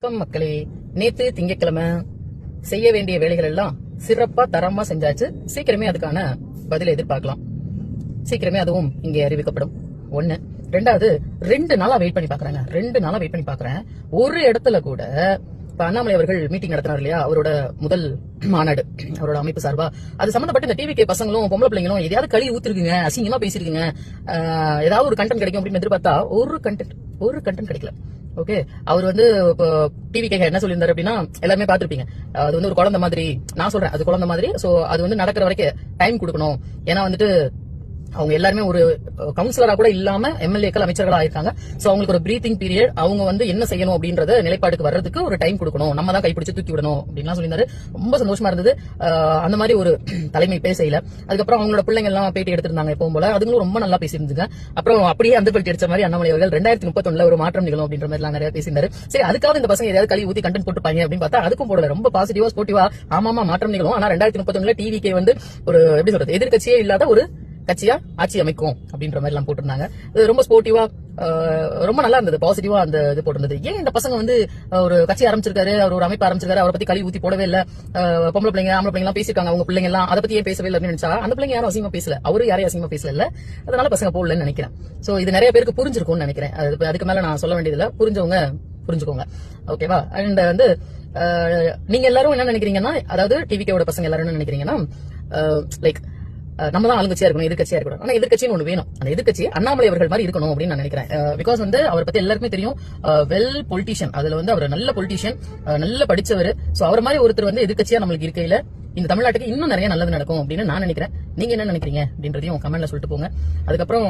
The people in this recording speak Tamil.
வணக்கம் மக்களே. நேத்து திங்கட்கிழமை செய்ய வேண்டிய வேலைகள் எல்லாம் சிறப்பா தரமா செஞ்சாச்சு. சீக்கிரமே அதுக்கான பதிலை எதிர்பார்க்கலாம். சீக்கிரமே அதுவும் இங்கே அறிவிக்கப்படும். ஒண்ணு. ரெண்டாவது, 2 நாளா வெயிட் பண்ணி பாக்குறாங்க. 2 நாளா வெயிட் பண்ணி பாக்குறேன். ஒரு இடத்துல கூட இப்ப அண்ணாமலை அவர்கள் மீட்டிங் நடத்தினார் இல்லையா, அவரோட முதல் மாநாடு, அவரோட அமைப்பு சார்பா, அது சம்பந்தப்பட்ட இந்த டிவிகே பசங்களும் பொம்பளை பிள்ளைங்களும் எதையாவது கழுவி ஊத்திருக்குங்க, அசிங்கமா பேசிருக்குங்க, ஏதாவது ஒரு கண்டென்ட் கிடைக்கும் அப்படின்னு எதிர்பார்த்தா ஒரு கண்டென்ட் கிடைக்கல. ஓகே, அவர் வந்து டிவி கேட்க என்ன சொல்லியிருந்தாரு அப்படின்னா, எல்லாருமே பாத்திருப்பீங்க, அது வந்து ஒரு குழந்தை மாதிரி. நான் சொல்றேன், அது குழந்தை மாதிரி. சோ அது வந்து நடக்கிற வரைக்கும் டைம் கொடுக்கணும். ஏன்னா வந்துட்டு அவங்க எல்லாருமே ஒரு கவுன்சிலரா கூட இல்லாம எம்எல்ஏக்கள் அமைச்சர்களா ஆயிருக்காங்க. சோ அவங்களுக்கு ஒரு பிரீத்திங் பீரியட், அவங்க வந்து என்ன செய்யணும் அப்படின்றத நிலைப்பாட்டுக்கு வர்றதுக்கு ஒரு டைம் கொடுக்கணும், நம்ம தான் கைப்பிடிச்சு தூக்கி விடணும் அப்படின்லாம் சொல்லியிருந்தாரு. ரொம்ப சந்தோஷமா இருந்தது. அந்த மாதிரி ஒரு தலைமை பேசையில. அதுக்கப்புறம் அவங்களோட பிள்ளைங்க எல்லாம் பேட்டி எடுத்திருந்தாங்க எப்பவும் போல, அதுங்களும் ரொம்ப நல்லா பேசியிருந்துங்க. அப்புறம் அப்படியே அந்த பல்ட்டி அடிச்ச மாதிரி அண்ணாமலை அவர்கள் 2031 ஒரு மாற்றம் நிகழும் அப்படின்ற மாதிரி எல்லாம் நிறைய பேசியிருந்தாரு. சரி, அதுக்காக இந்த பசங்க ஏதாவது கழுவி ஊத்தி கண்டென்ட் போட்டுப்பாங்க அப்படின்னு பார்த்தா அதுக்கும் போடல. ரொம்ப பாசிட்டிவா ஸ்போர்ட்டிவா, ஆமாமா மாற்றம் நிகழும், ஆனா 2031 டிவிக்கே வந்து ஒரு எப்படி சொல்றது, எதிர்கட்சியே இல்லாத ஒரு கட்சியா ஆட்சி அமைக்கும் அப்படின்ற மாதிரி எல்லாம் போட்டிருந்தாங்க. ரொம்ப ஸ்போர்ட்டிவா, ரொம்ப நல்லா இருந்தது. பாசிட்டிவா அந்த இது போட்டிருந்தது. ஏன் இந்த பசங்க வந்து ஒரு கட்சி ஆரம்பிச்சிருக்காரு, அவர் ஒரு அமைப்பு ஆரம்பிச்சிருக்காரு, அவரை பத்தி கழுவி ஊத்தி போடவே இல்ல, பொம்பளை பிள்ளைங்க ஆம்பளை பிள்ளைங்க எல்லாம் பேசிருக்காங்க, அவங்க பிள்ளைங்க எல்லாம் அதை பத்தி ஏன் பேசவே இல்லை அப்படின்னு நினைச்சா, அந்த பிள்ளைங்க யாரும் அசிங்கமா பேசல, அவரு யாரையும் அசிங்கமா பேசல இல்ல, அதனால பசங்க போடலன்னு நினைக்கிறேன். சோ இது நிறைய பேருக்கு புரிஞ்சிருக்கும்னு நினைக்கிறேன். அதுக்கு மேல நான் சொல்ல வேண்டியதில்ல, புரிஞ்சவங்க புரிஞ்சுக்கோங்க. ஓகேவா? அண்ட் வந்து நீங்க எல்லாரும் என்ன நினைக்கிறீங்கன்னா, அதாவது டிவிகேவோட பசங்க எல்லாரும் என்ன நினைக்கிறீங்கன்னா, லைக் நம்ம தான் ஆளுங்கட்சியா இருக்கணும், எதிர்கட்சியா இருக்கணும். ஆனா எதிர்கட்சின்னு ஒண்ணு வேணும். அந்த எதிர்கட்சி அண்ணாமலை அவர்கள் மாதிரி இருக்கணும் அப்படின்னு நான் நினைக்கிறேன். பிகாஸ் வந்து அவரை பத்தி எல்லாருக்குமே தெரியும், வெல் பொலிட்டிஷியன். அதுல வந்து அவர் நல்ல பொலிட்டிஷியன், நல்ல படிச்சவர். சோ அவர் மாதிரி ஒருத்தர் வந்து எதிர்கட்சியா நம்மளுக்கு இருக்கையில இந்த தமிழ்நாட்டுக்கு இன்னும் நிறைய நல்லது நடக்கும் அப்படின்னு நான் நினைக்கிறேன். நீங்க என்ன நினைக்கிறீங்க அப்படின்றதையும் கமெண்ட்ல சொல்லிட்டு போங்க. அதுக்கப்புறம்